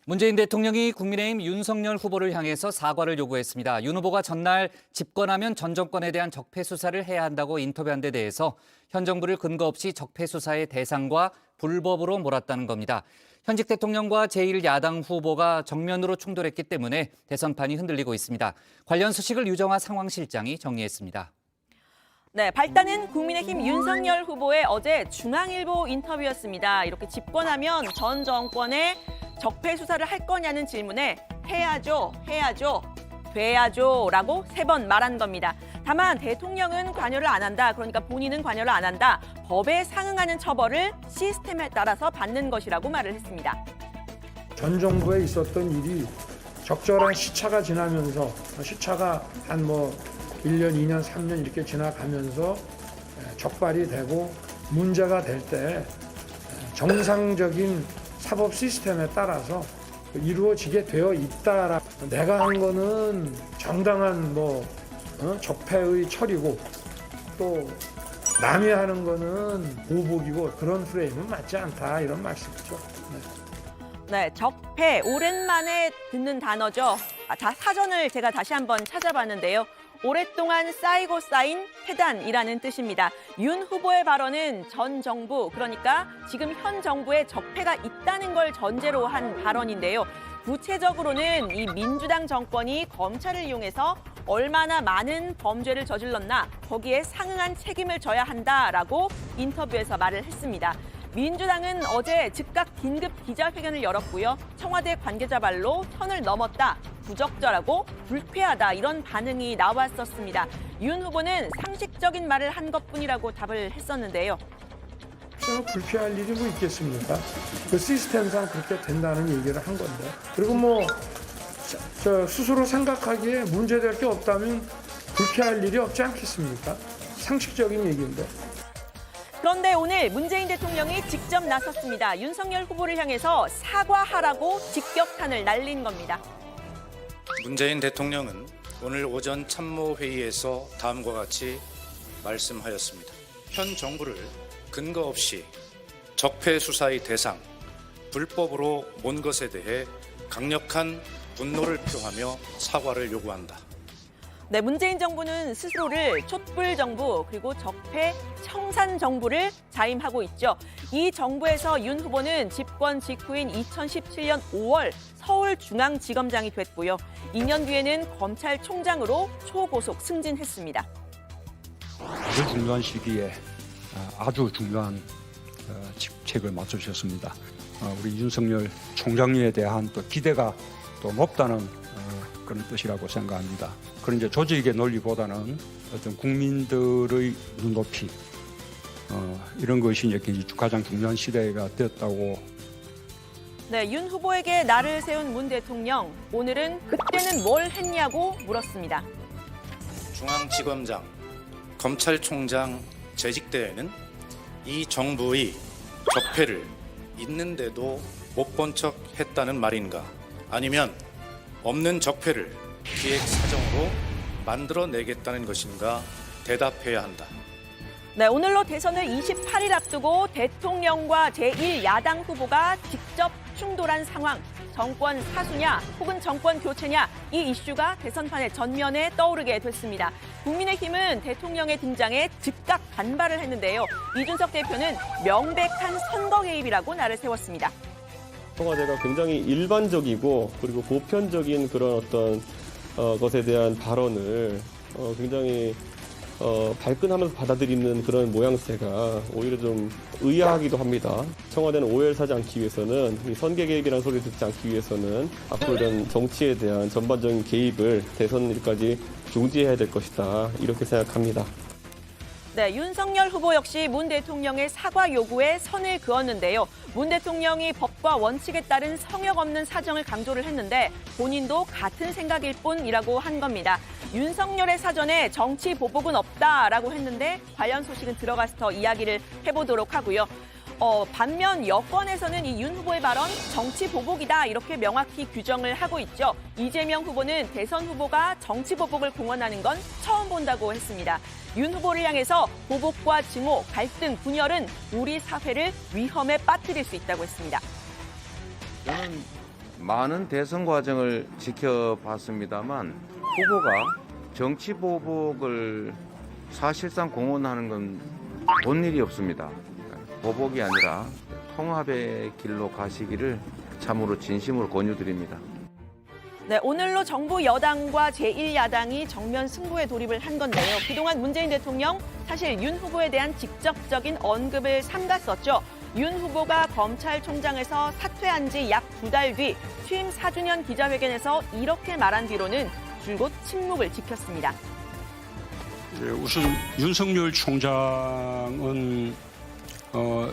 문재인 대통령이 국민의힘 윤석열 후보를 향해서 사과를 요구했습니다. 윤 후보가 전날 집권하면 전 정권에 대한 적폐 수사를 해야 한다고 인터뷰한 데 대해서 현 정부를 근거 없이 적폐 수사의 대상과 불법으로 몰았다는 겁니다. 현직 대통령과 제1야당 후보가 정면으로 충돌했기 때문에 대선판이 흔들리고 있습니다. 관련 소식을 유정화 상황실장이 정리했습니다. 네, 발단은 국민의힘 윤석열 후보의 어제 중앙일보 인터뷰였습니다. 이렇게 집권하면 전 정권에 적폐 수사를 할 거냐는 질문에 해야죠, 돼야죠 라고 3번 말한 겁니다. 다만 대통령은 관여를 안 한다. 그러니까 본인은 관여를 안 한다. 법에 상응하는 처벌을 시스템에 따라서 받는 것이라고 말을 했습니다. 전 정부에 있었던 일이 적절한 시차가 지나면서 시차가 한 1년, 2년, 3년 이렇게 지나가면서 적발이 되고 문제가 될 때 정상적인 사법 시스템에 따라서 이루어지게 되어 있다라. 내가 한 거는 정당한 적폐의 처리고 또 남이 하는 거는 보복이고 그런 프레임은 맞지 않다 이런 말씀이죠. 네, 적폐 오랜만에 듣는 단어죠. 사전을 제가 다시 한번 찾아봤는데요. 오랫동안 쌓이고 쌓인 폐단이라는 뜻입니다. 윤 후보의 발언은 전 정부, 그러니까 지금 현 정부에 적폐가 있다는 걸 전제로 한 발언인데요. 구체적으로는 이 민주당 정권이 검찰을 이용해서 얼마나 많은 범죄를 저질렀나 거기에 상응한 책임을 져야 한다라고 인터뷰에서 말을 했습니다. 민주당은 어제 즉각 긴급 기자회견을 열었고요. 청와대 관계자 말로 선을 넘었다, 부적절하고 불쾌하다 이런 반응이 나왔었습니다. 윤 후보는 상식적인 말을 한 것뿐이라고 답을 했었는데요. 불쾌할 일이 있겠습니까? 그 시스템상 그렇게 된다는 얘기를 한 건데. 그리고 스스로 생각하기에 문제될 게 없다면 불쾌할 일이 없지 않겠습니까? 상식적인 얘기인데. 그런데 오늘 문재인 대통령이 직접 나섰습니다. 윤석열 후보를 향해서 사과하라고 직격탄을 날린 겁니다. 문재인 대통령은 오늘 오전 참모회의에서 다음과 같이 말씀하였습니다. 현 정부를 근거 없이 적폐 수사의 대상, 불법으로 몬 것에 대해 강력한 분노를 표하며 사과를 요구한다. 네, 문재인 정부는 스스로를 촛불 정부 그리고 적폐 청산 정부를 자임하고 있죠. 이 정부에서 윤 후보는 집권 직후인 2017년 5월 서울중앙지검장이 됐고요. 2년 뒤에는 검찰총장으로 초고속 승진했습니다. 아주 중요한 시기에 아주 중요한 직책을 맡으셨습니다. 우리 윤석열 총장님에 대한 또 기대가 또 높다는 그런 뜻이라고 생각합니다. 그런 이제 조직의 논리보다는 어떤 국민들의 눈높이 이런 것이 이제 가장 중요한 시대가 되었다고. 네, 윤 후보에게 날을 세운 문 대통령, 오늘은 그때는 뭘 했냐고 물었습니다. 중앙지검장, 검찰총장 재직 때에는 이 정부의 적폐를 있는데도 못 본 척 했다는 말인가? 아니면 없는 적폐를 기획사정으로 만들어내겠다는 것인가 대답해야 한다. 네, 오늘로 대선을 28일 앞두고 대통령과 제1야당 후보가 직접 충돌한 상황. 정권 사수냐 혹은 정권 교체냐 이 이슈가 대선판의 전면에 떠오르게 됐습니다. 국민의힘은 대통령의 등장에 즉각 반발을 했는데요. 이준석 대표는 명백한 선거 개입이라고 날을 세웠습니다. 청와대가 굉장히 일반적이고 그리고 보편적인 그런 어떤 것에 대한 발언을 굉장히 발끈하면서 받아들이는 그런 모양새가 오히려 좀 의아하기도 합니다. 청와대는 오해를 사지 않기 위해서는 이 선거 개입이라는 소리를 듣지 않기 위해서는 앞으로 이런 정치에 대한 전반적인 개입을 대선일까지 중지해야 될 것이다. 이렇게 생각합니다. 네, 윤석열 후보 역시 문 대통령의 사과 요구에 선을 그었는데요. 문 대통령이 법과 원칙에 따른 성역 없는 사정을 강조를 했는데 본인도 같은 생각일 뿐이라고 한 겁니다. 윤석열의 사전에 정치 보복은 없다라고 했는데 관련 소식은 들어가서 더 이야기를 해보도록 하고요. 반면 여권에서는 이 윤 후보의 발언 정치 보복이다 이렇게 명확히 규정을 하고 있죠. 이재명 후보는 대선 후보가 정치 보복을 공언하는 건 처음 본다고 했습니다. 윤 후보를 향해서 보복과 증오, 갈등, 분열은 우리 사회를 위험에 빠뜨릴 수 있다고 했습니다. 저는 많은 대선 과정을 지켜봤습니다만 후보가 정치 보복을 사실상 공언하는 건 본 일이 없습니다. 보복이 아니라 통합의 길로 가시기를 참으로 진심으로 권유드립니다. 네, 오늘로 정부 여당과 제1야당이 정면 승부에 돌입을 한 건데요. 그동안 문재인 대통령 사실 윤 후보에 대한 직접적인 언급을 삼갔었죠. 윤 후보가 검찰총장에서 사퇴한 지 약 2달 뒤 취임 4주년 기자회견에서 이렇게 말한 뒤로는 줄곧 침묵을 지켰습니다. 예, 우선 윤석열 총장은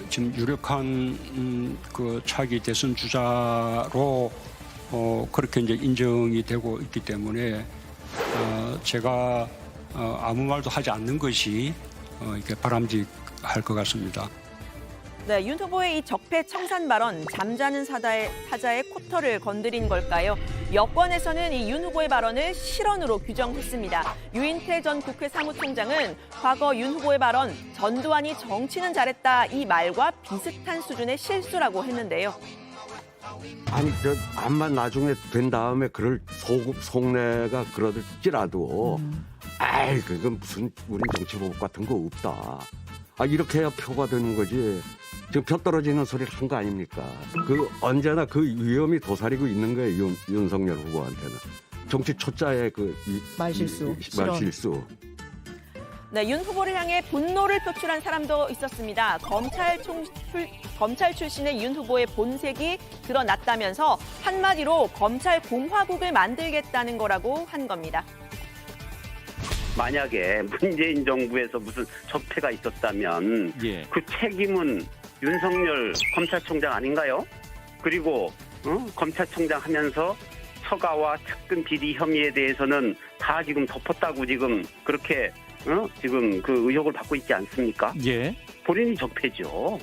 지금 유력한 그 차기 대선 주자로 그렇게 이제 인정이 되고 있기 때문에 제가 아무 말도 하지 않는 것이 이렇게 바람직할 것 같습니다. 네, 윤 후보의 이 적폐 청산 발언, 잠자는 사자의 코털을 건드린 걸까요? 여권에서는 이 윤 후보의 발언을 실언으로 규정했습니다. 유인태 전 국회 사무총장은 과거 윤 후보의 발언, 전두환이 정치는 잘했다 이 말과 비슷한 수준의 실수라고 했는데요. 아니, 암만 나중에 된 다음에 그럴 속내가 그러질지라도 아이, 그건 무슨 우린 정치보복 같은 거 없다. 이렇게 해야 표가 되는 거지. 지금 표 떨어지는 소리를 한 거 아닙니까? 언제나 그 위험이 도사리고 있는 거예요, 윤석열 후보한테는. 정치 초짜의 말실수. 네, 윤 후보를 향해 분노를 표출한 사람도 있었습니다. 검찰 출신의 윤 후보의 본색이 드러났다면서 한마디로 검찰 공화국을 만들겠다는 거라고 한 겁니다. 만약에 문재인 정부에서 무슨 적폐가 있었다면 그 책임은 윤석열 검찰총장 아닌가요? 그리고 검찰총장 하면서 처가와 측근 비리 혐의에 대해서는 다 지금 덮었다고 지금 그렇게 지금 그 의혹을 받고 있지 않습니까? 예. 본인이 적폐죠.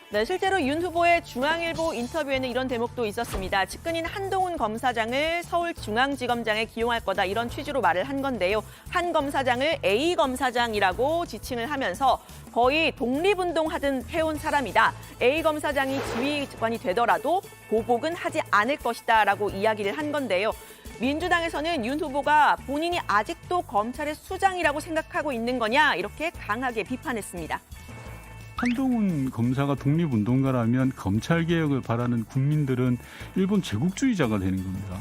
네, 실제로 윤 후보의 중앙일보 인터뷰에는 이런 대목도 있었습니다. 측근인 한동훈 검사장을 서울중앙지검장에 기용할 거다 이런 취지로 말을 한 건데요. 한 검사장을 A 검사장이라고 지칭을 하면서 거의 독립운동하듯 해온 사람이다. A 검사장이 지휘관이 되더라도 보복은 하지 않을 것이다 라고 이야기를 한 건데요. 민주당에서는 윤 후보가 본인이 아직도 검찰의 수장이라고 생각하고 있는 거냐 이렇게 강하게 비판했습니다. 한동훈 검사가 독립운동가라면 검찰개혁을 바라는 국민들은 일본 제국주의자가 되는 겁니다.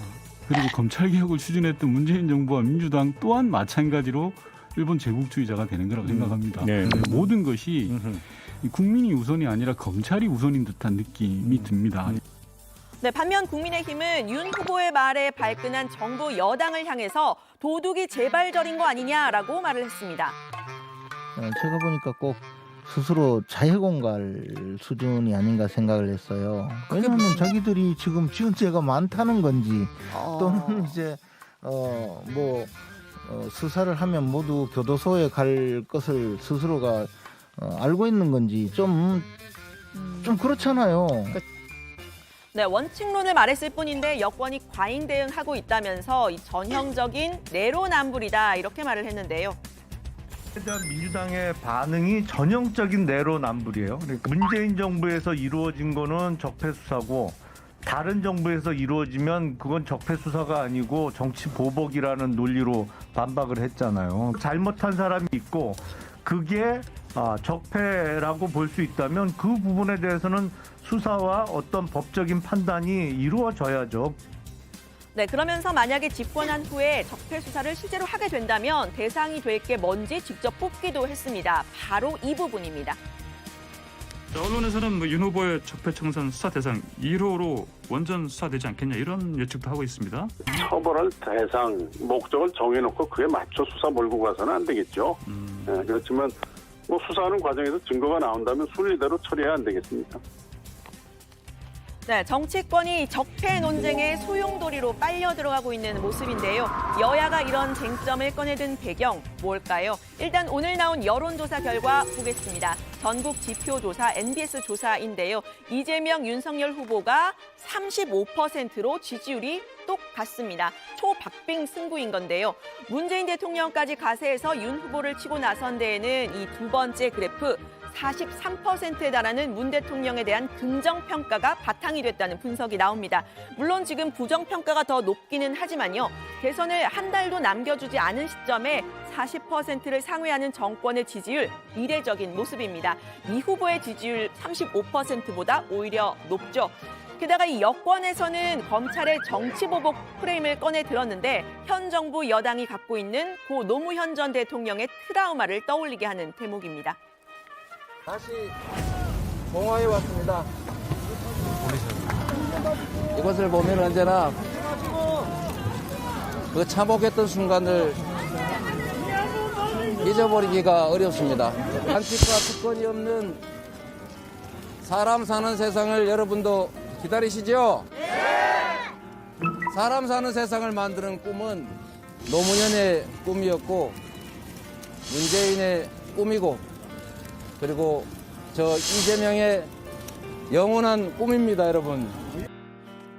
그리고 검찰개혁을 추진했던 문재인 정부와 민주당 또한 마찬가지로 일본 제국주의자가 되는 거라고 생각합니다. 네. 모든 것이 국민이 우선이 아니라 검찰이 우선인 듯한 느낌이 듭니다. 네, 반면 국민의힘은 윤 후보의 말에 발끈한 정부 여당을 향해서 도둑이 재발절인 거 아니냐라고 말을 했습니다. 제가 보니까 꼭 스스로 자해공갈 수준이 아닌가 생각을 했어요. 왜냐하면 자기들이 지금 지은 죄가 많다는 건지 또는 이제 수사를 하면 모두 교도소에 갈 것을 스스로가 알고 있는 건지 좀 그렇잖아요. 네, 원칙론을 말했을 뿐인데 여권이 과잉 대응하고 있다면서 이 전형적인 내로남불이다 이렇게 말을 했는데요. 민주당의 반응이 전형적인 내로남불이에요. 그러니까 문재인 정부에서 이루어진 거는 적폐 수사고 다른 정부에서 이루어지면 그건 적폐 수사가 아니고 정치 보복이라는 논리로 반박을 했잖아요. 잘못한 사람이 있고 그게 적폐라고 볼 수 있다면 그 부분에 대해서는 수사와 어떤 법적인 판단이 이루어져야죠. 네, 그러면서 만약에 집권한 후에 적폐 수사를 실제로 하게 된다면 대상이 될 게 뭔지 직접 뽑기도 했습니다. 바로 이 부분입니다. 언론에서는 윤 후보의 적폐청산 수사 대상 1호로 원전 수사되지 않겠냐 이런 예측도 하고 있습니다. 처벌할 대상, 목적을 정해놓고 그에 맞춰 수사 몰고 가서는 안 되겠죠. 네, 그렇지만 수사하는 과정에서 증거가 나온다면 순리대로 처리해야 안 되겠습니까? 네, 정치권이 적폐 논쟁의 소용돌이로 빨려 들어가고 있는 모습인데요. 여야가 이런 쟁점을 꺼내든 배경 뭘까요? 일단 오늘 나온 여론조사 결과 보겠습니다. 전국 지표조사 NBS 조사인데요. 이재명, 윤석열 후보가 35%로 지지율이 똑같습니다. 초박빙 승부인 건데요. 문재인 대통령까지 가세해서 윤 후보를 치고 나선 데에는 이 두 번째 그래프 43%에 달하는 문 대통령에 대한 긍정평가가 바탕이 됐다는 분석이 나옵니다. 물론 지금 부정평가가 더 높기는 하지만요. 대선을 한 달도 남겨주지 않은 시점에 40%를 상회하는 정권의 지지율, 이례적인 모습입니다. 이 후보의 지지율 35%보다 오히려 높죠. 게다가 이 여권에서는 검찰의 정치보복 프레임을 꺼내 들었는데 현 정부 여당이 갖고 있는 고 노무현 전 대통령의 트라우마를 떠올리게 하는 대목입니다. 다시 봉화에 왔습니다. 이것을 보면 언제나 그 참혹했던 순간을 잊어버리기가 어렵습니다. 안티파 특권이 없는 사람 사는 세상을 여러분도 기다리시죠? 사람 사는 세상을 만드는 꿈은 노무현의 꿈이었고 문재인의 꿈이고 그리고 저 이재명의 영원한 꿈입니다, 여러분.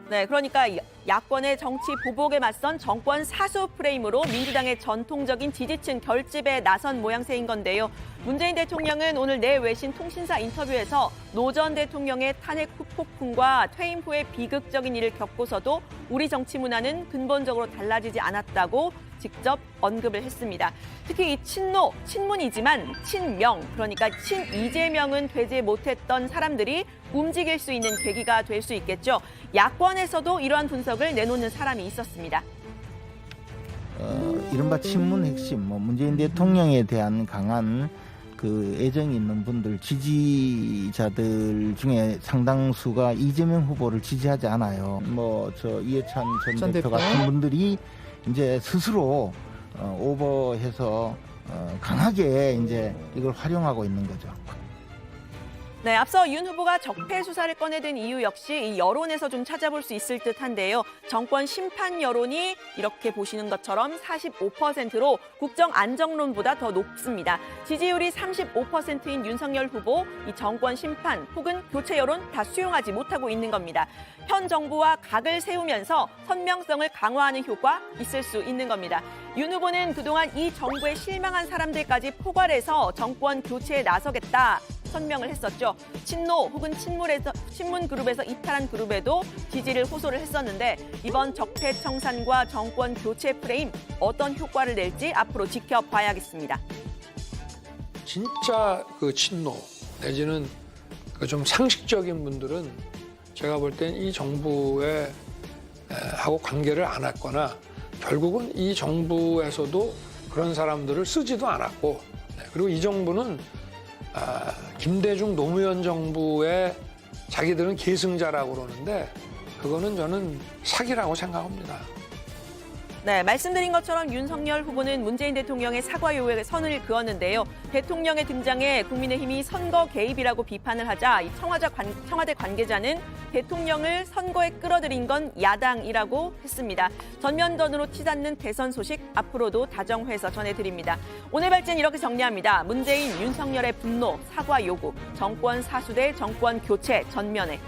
네, 그러니까 야권의 정치 보복에 맞선 정권 사수 프레임으로 민주당의 전통적인 지지층 결집에 나선 모양새인 건데요. 문재인 대통령은 오늘 내 외신 통신사 인터뷰에서 노 전 대통령의 탄핵 후폭풍과 퇴임 후의 비극적인 일을 겪고서도 우리 정치 문화는 근본적으로 달라지지 않았다고 직접 언급을 했습니다. 특히 이 친노, 친문이지만 친명, 그러니까 친이재명은 되지 못했던 사람들이 움직일 수 있는 계기가 될 수 있겠죠. 야권에서도 이러한 분석을 내놓는 사람이 있었습니다. 이른바 친문 핵심, 문재인 대통령에 대한 강한 그 애정이 있는 분들, 지지자들 중에 상당수가 이재명 후보를 지지하지 않아요. 이해찬 전 대표 같은 분들이 이제 스스로 오버해서 강하게 이제 이걸 활용하고 있는 거죠. 네, 앞서 윤 후보가 적폐 수사를 꺼내든 이유 역시 이 여론에서 좀 찾아볼 수 있을 듯한데요. 정권 심판 여론이 이렇게 보시는 것처럼 45%로 국정 안정론보다 더 높습니다. 지지율이 35%인 윤석열 후보, 이 정권 심판 혹은 교체 여론 다 수용하지 못하고 있는 겁니다. 현 정부와 각을 세우면서 선명성을 강화하는 효과 있을 수 있는 겁니다. 윤 후보는 그동안 이 정부에 실망한 사람들까지 포괄해서 정권 교체에 나서겠다 선명을 했었죠. 친노 혹은 친문 그룹에서 이탈한 그룹에도 지지를 호소를 했었는데 이번 적폐 청산과 정권 교체 프레임 어떤 효과를 낼지 앞으로 지켜봐야겠습니다. 진짜 그 친노 내지는 그 좀 상식적인 분들은 제가 볼 땐 이 정부에 하고 관계를 안 했거나 결국은 이 정부에서도 그런 사람들을 쓰지도 않았고 그리고 이 정부는 김대중 노무현 정부의 자기들은 계승자라고 그러는데 그거는 저는 사기라고 생각합니다. 네, 말씀드린 것처럼 윤석열 후보는 문재인 대통령의 사과 요구에 선을 그었는데요. 대통령의 등장에 국민의힘이 선거 개입이라고 비판을 하자 이 청와대 관계자는 대통령을 선거에 끌어들인 건 야당이라고 했습니다. 전면전으로 치닫는 대선 소식 앞으로도 다정회에서 전해드립니다. 오늘 발제는 이렇게 정리합니다. 문재인, 윤석열의 분노, 사과 요구, 정권 사수 대 정권 교체 전면에